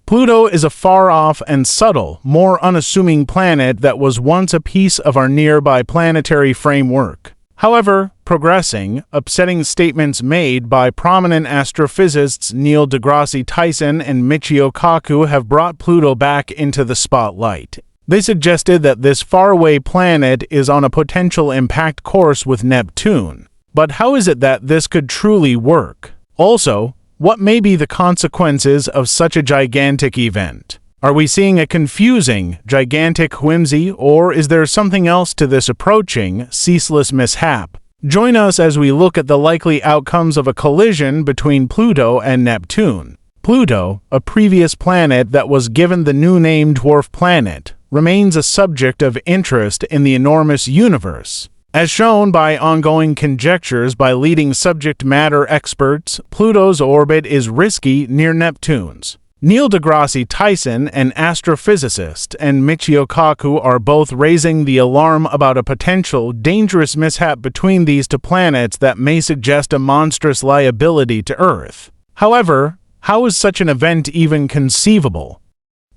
Pluto is a far-off and subtle, more unassuming planet that was once a piece of our nearby planetary framework. However, progressing, upsetting statements made by prominent astrophysicists Neil deGrasse Tyson and Michio Kaku have brought Pluto back into the spotlight. They suggested that this faraway planet is on a potential impact course with Neptune. But how is it that this could truly work? Also, what may be the consequences of such a gigantic event? Are we seeing a confusing, gigantic whimsy, or is there something else to this approaching, ceaseless mishap? Join us as we look at the likely outcomes of a collision between Pluto and Neptune. Pluto, a previous planet that was given the new name dwarf planet, remains a subject of interest in the enormous universe. As shown by ongoing conjectures by leading subject matter experts, Pluto's orbit is risky near Neptune's. Neil deGrasse Tyson, an astrophysicist, and Michio Kaku are both raising the alarm about a potential dangerous mishap between these two planets that may suggest a monstrous liability to Earth. However, how is such an event even conceivable?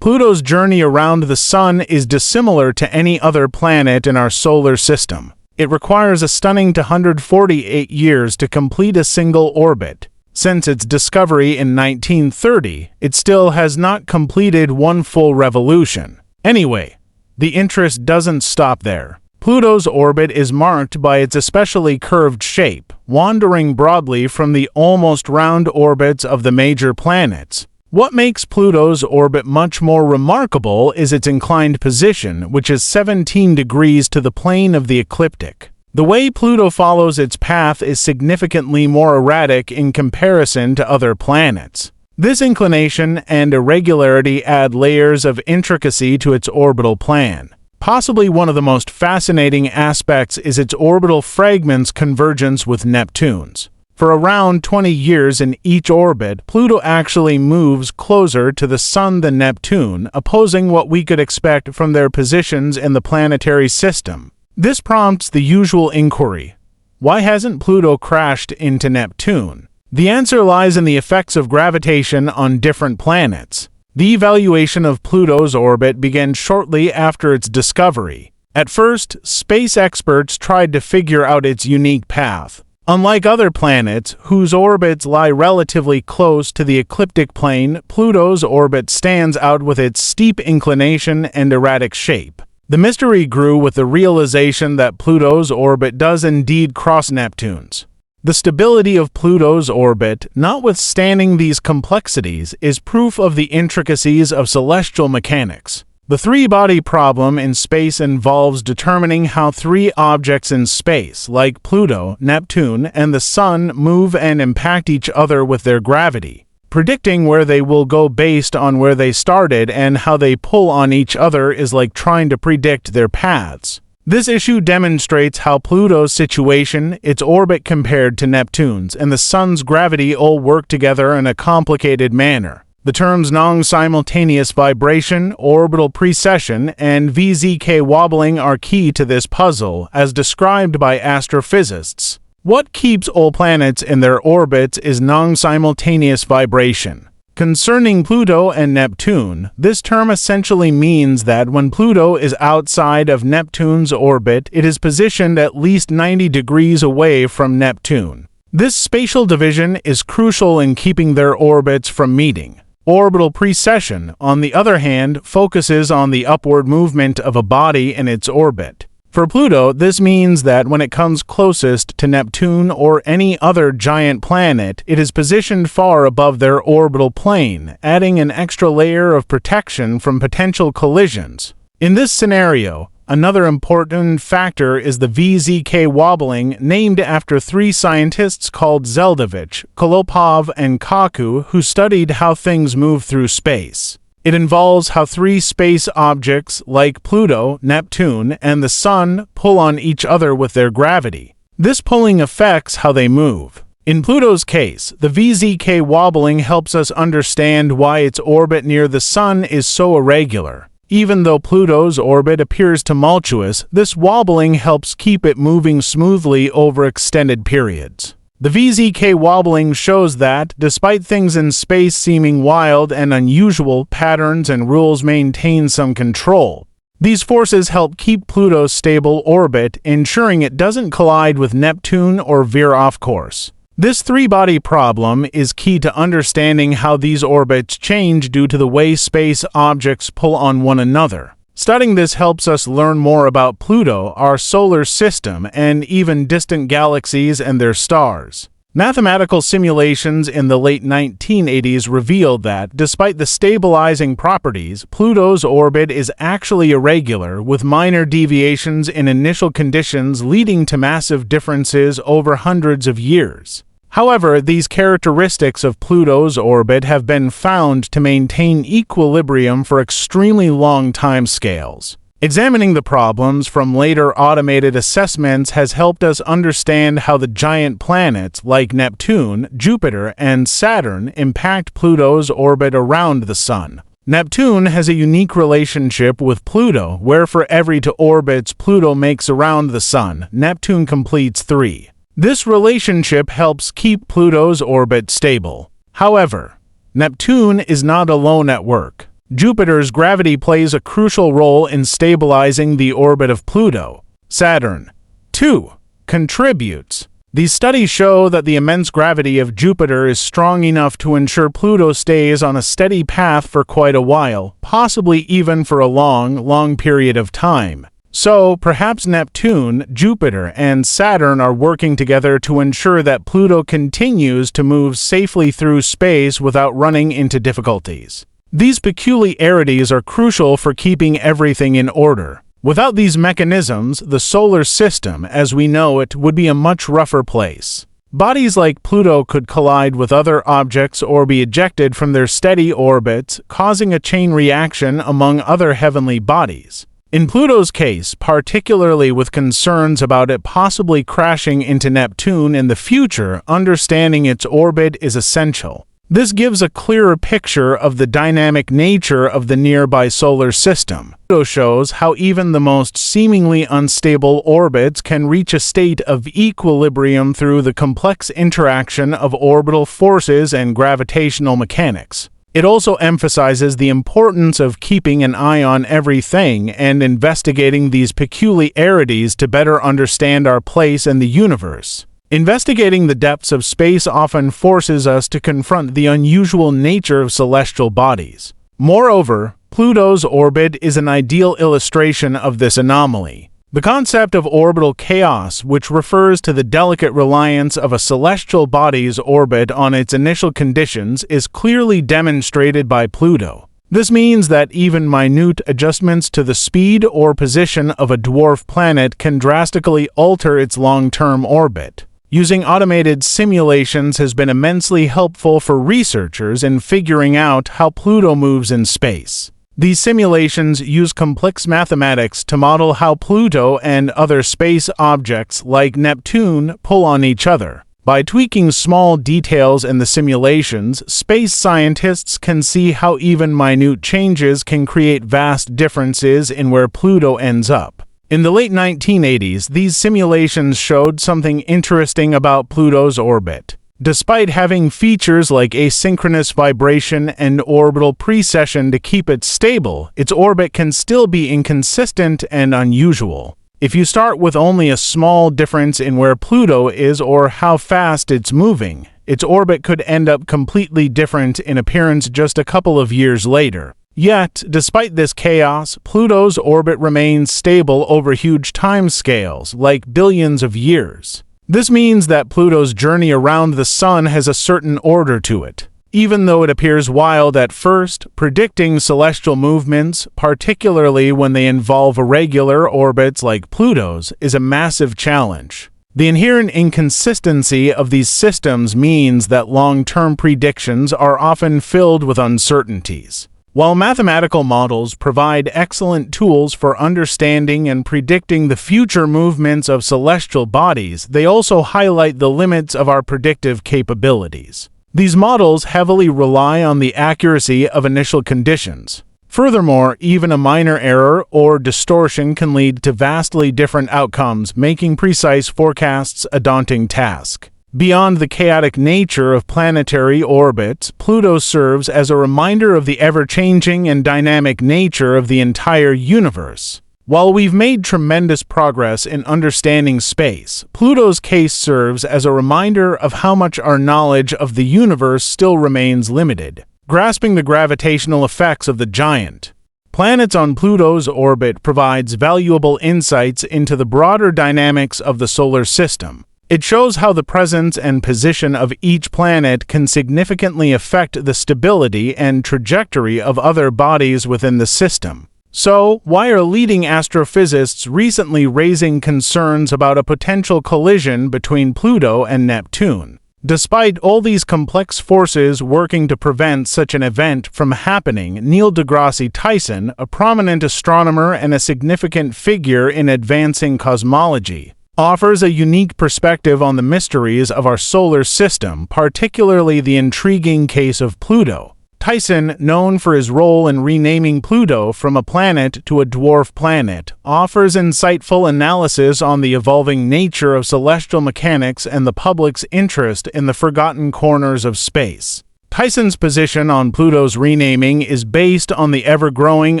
Pluto's journey around the Sun is dissimilar to any other planet in our solar system. It requires a stunning 248 years to complete a single orbit. Since its discovery in 1930, it still has not completed one full revolution. Anyway, the interest doesn't stop there. Pluto's orbit is marked by its especially curved shape, wandering broadly from the almost round orbits of the major planets. What makes Pluto's orbit much more remarkable is its inclined position, which is 17 degrees to the plane of the ecliptic. The way Pluto follows its path is significantly more erratic in comparison to other planets. This inclination and irregularity add layers of intricacy to its orbital plan. Possibly one of the most fascinating aspects is its orbital fragment's convergence with Neptune's. For around 20 years in each orbit, Pluto actually moves closer to the Sun than Neptune, opposing what we could expect from their positions in the planetary system. This prompts the usual inquiry: why hasn't Pluto crashed into Neptune? The answer lies in the effects of gravitation on different planets. The evaluation of Pluto's orbit began shortly after its discovery. At first, space experts tried to figure out its unique path. Unlike other planets, whose orbits lie relatively close to the ecliptic plane, Pluto's orbit stands out with its steep inclination and erratic shape. The mystery grew with the realization that Pluto's orbit does indeed cross Neptune's. The stability of Pluto's orbit, notwithstanding these complexities, is proof of the intricacies of celestial mechanics. The three-body problem in space involves determining how three objects in space, like Pluto, Neptune, and the Sun, move and impact each other with their gravity. Predicting where they will go based on where they started and how they pull on each other is like trying to predict their paths. This issue demonstrates how Pluto's situation, its orbit compared to Neptune's, and the Sun's gravity all work together in a complicated manner. The terms non-simultaneous vibration, orbital precession, and VZK wobbling are key to this puzzle, as described by astrophysicists. What keeps all planets in their orbits is non-simultaneous vibration. Concerning Pluto and Neptune, this term essentially means that when Pluto is outside of Neptune's orbit, it is positioned at least 90 degrees away from Neptune. This spatial division is crucial in keeping their orbits from meeting. Orbital precession, on the other hand, focuses on the upward movement of a body in its orbit. For Pluto, this means that when it comes closest to Neptune or any other giant planet, it is positioned far above their orbital plane, adding an extra layer of protection from potential collisions. In this scenario, another important factor is the VZK wobbling, named after three scientists called Zeldovich, Kolopov, and Kaku, who studied how things move through space. It involves how three space objects, like Pluto, Neptune, and the Sun, pull on each other with their gravity. This pulling affects how they move. In Pluto's case, the VZK wobbling helps us understand why its orbit near the Sun is so irregular. Even though Pluto's orbit appears tumultuous, this wobbling helps keep it moving smoothly over extended periods. The VZK wobbling shows that, despite things in space seeming wild and unusual, patterns and rules maintain some control. These forces help keep Pluto's stable orbit, ensuring it doesn't collide with Neptune or veer off course. This three-body problem is key to understanding how these orbits change due to the way space objects pull on one another. Studying this helps us learn more about Pluto, our solar system, and even distant galaxies and their stars. Mathematical simulations in the late 1980s revealed that, despite the stabilizing properties, Pluto's orbit is actually irregular, with minor deviations in initial conditions leading to massive differences over hundreds of years. However, these characteristics of Pluto's orbit have been found to maintain equilibrium for extremely long timescales. Examining the problems from later automated assessments has helped us understand how the giant planets like Neptune, Jupiter, and Saturn impact Pluto's orbit around the Sun. Neptune has a unique relationship with Pluto, where for every 2 orbits Pluto makes around the Sun, Neptune completes 3. This relationship helps keep Pluto's orbit stable. However, Neptune is not alone at work. Jupiter's gravity plays a crucial role in stabilizing the orbit of Pluto. Saturn, too, contributes. These studies show that the immense gravity of Jupiter is strong enough to ensure Pluto stays on a steady path for quite a while, possibly even for a long period of time. So, perhaps Neptune, Jupiter, and Saturn are working together to ensure that Pluto continues to move safely through space without running into difficulties. These peculiarities are crucial for keeping everything in order. Without these mechanisms, the solar system, as we know it, would be a much rougher place. Bodies like Pluto could collide with other objects or be ejected from their steady orbits, causing a chain reaction among other heavenly bodies. In Pluto's case, particularly with concerns about it possibly crashing into Neptune in the future, understanding its orbit is essential. This gives a clearer picture of the dynamic nature of the nearby solar system. Pluto shows how even the most seemingly unstable orbits can reach a state of equilibrium through the complex interaction of orbital forces and gravitational mechanics. It also emphasizes the importance of keeping an eye on everything and investigating these peculiarities to better understand our place in the universe. Investigating the depths of space often forces us to confront the unusual nature of celestial bodies. Moreover, Pluto's orbit is an ideal illustration of this anomaly. The concept of orbital chaos, which refers to the delicate reliance of a celestial body's orbit on its initial conditions, is clearly demonstrated by Pluto. This means that even minute adjustments to the speed or position of a dwarf planet can drastically alter its long-term orbit. Using automated simulations has been immensely helpful for researchers in figuring out how Pluto moves in space. These simulations use complex mathematics to model how Pluto and other space objects like Neptune pull on each other. By tweaking small details in the simulations, space scientists can see how even minute changes can create vast differences in where Pluto ends up. In the late 1980s, these simulations showed something interesting about Pluto's orbit. Despite having features like asynchronous vibration and orbital precession to keep it stable, its orbit can still be inconsistent and unusual. If you start with only a small difference in where Pluto is or how fast it's moving, its orbit could end up completely different in appearance just a couple of years later. Yet, despite this chaos, Pluto's orbit remains stable over huge timescales, like billions of years. This means that Pluto's journey around the Sun has a certain order to it. Even though it appears wild at first, predicting celestial movements, particularly when they involve irregular orbits like Pluto's, is a massive challenge. The inherent inconsistency of these systems means that long-term predictions are often filled with uncertainties. While mathematical models provide excellent tools for understanding and predicting the future movements of celestial bodies, they also highlight the limits of our predictive capabilities. These models heavily rely on the accuracy of initial conditions. Furthermore, even a minor error or distortion can lead to vastly different outcomes, making precise forecasts a daunting task. Beyond the chaotic nature of planetary orbits, Pluto serves as a reminder of the ever-changing and dynamic nature of the entire universe. While we've made tremendous progress in understanding space, Pluto's case serves as a reminder of how much our knowledge of the universe still remains limited. Grasping the gravitational effects of the giant planets on Pluto's orbit provides valuable insights into the broader dynamics of the solar system. It shows how the presence and position of each planet can significantly affect the stability and trajectory of other bodies within the system. So, why are leading astrophysicists recently raising concerns about a potential collision between Pluto and Neptune? Despite all these complex forces working to prevent such an event from happening, Neil deGrasse Tyson, a prominent astronomer and a significant figure in advancing cosmology, offers a unique perspective on the mysteries of our solar system, particularly the intriguing case of Pluto. Tyson, known for his role in renaming Pluto from a planet to a dwarf planet, offers insightful analysis on the evolving nature of celestial mechanics and the public's interest in the forgotten corners of space. Tyson's position on Pluto's renaming is based on the ever-growing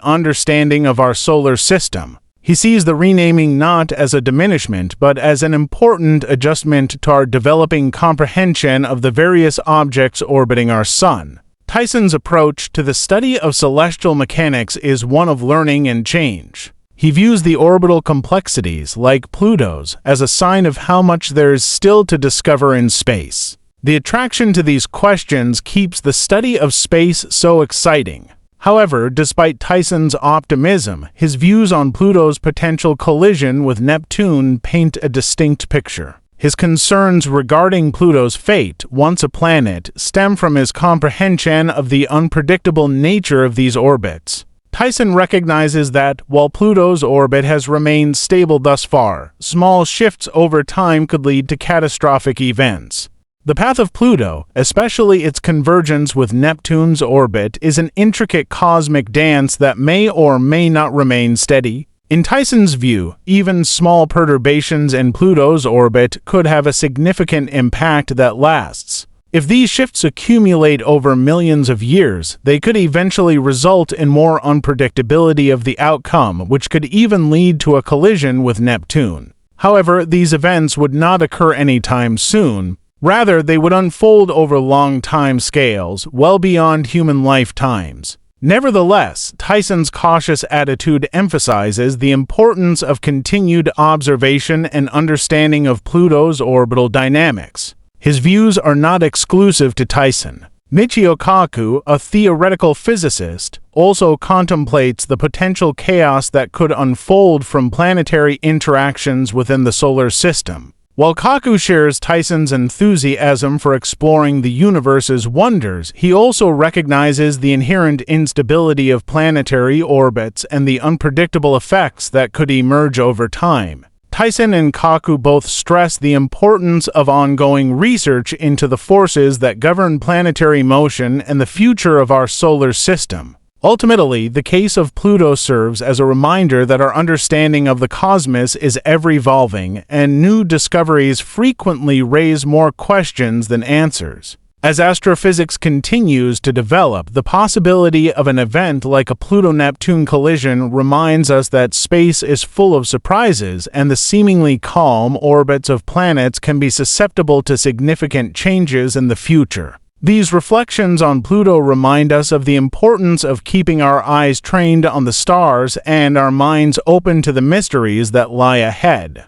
understanding of our solar system. He sees the renaming not as a diminishment, but as an important adjustment to our developing comprehension of the various objects orbiting our Sun. Tyson's approach to the study of celestial mechanics is one of learning and change. He views the orbital complexities, like Pluto's, as a sign of how much there is still to discover in space. The attraction to these questions keeps the study of space so exciting. However, despite Tyson's optimism, his views on Pluto's potential collision with Neptune paint a distinct picture. His concerns regarding Pluto's fate, once a planet, stem from his comprehension of the unpredictable nature of these orbits. Tyson recognizes that, while Pluto's orbit has remained stable thus far, small shifts over time could lead to catastrophic events. The path of Pluto, especially its convergence with Neptune's orbit, is an intricate cosmic dance that may or may not remain steady. In Tyson's view, even small perturbations in Pluto's orbit could have a significant impact that lasts. If these shifts accumulate over millions of years, they could eventually result in more unpredictability of the outcome, which could even lead to a collision with Neptune. However, these events would not occur anytime soon. Rather, they would unfold over long time scales, well beyond human lifetimes. Nevertheless, Tyson's cautious attitude emphasizes the importance of continued observation and understanding of Pluto's orbital dynamics. His views are not exclusive to Tyson. Michio Kaku, a theoretical physicist, also contemplates the potential chaos that could unfold from planetary interactions within the solar system. While Kaku shares Tyson's enthusiasm for exploring the universe's wonders, he also recognizes the inherent instability of planetary orbits and the unpredictable effects that could emerge over time. Tyson and Kaku both stress the importance of ongoing research into the forces that govern planetary motion and the future of our solar system. Ultimately, the case of Pluto serves as a reminder that our understanding of the cosmos is ever-evolving, and new discoveries frequently raise more questions than answers. As astrophysics continues to develop, the possibility of an event like a Pluto-Neptune collision reminds us that space is full of surprises, and the seemingly calm orbits of planets can be susceptible to significant changes in the future. These reflections on Pluto remind us of the importance of keeping our eyes trained on the stars and our minds open to the mysteries that lie ahead.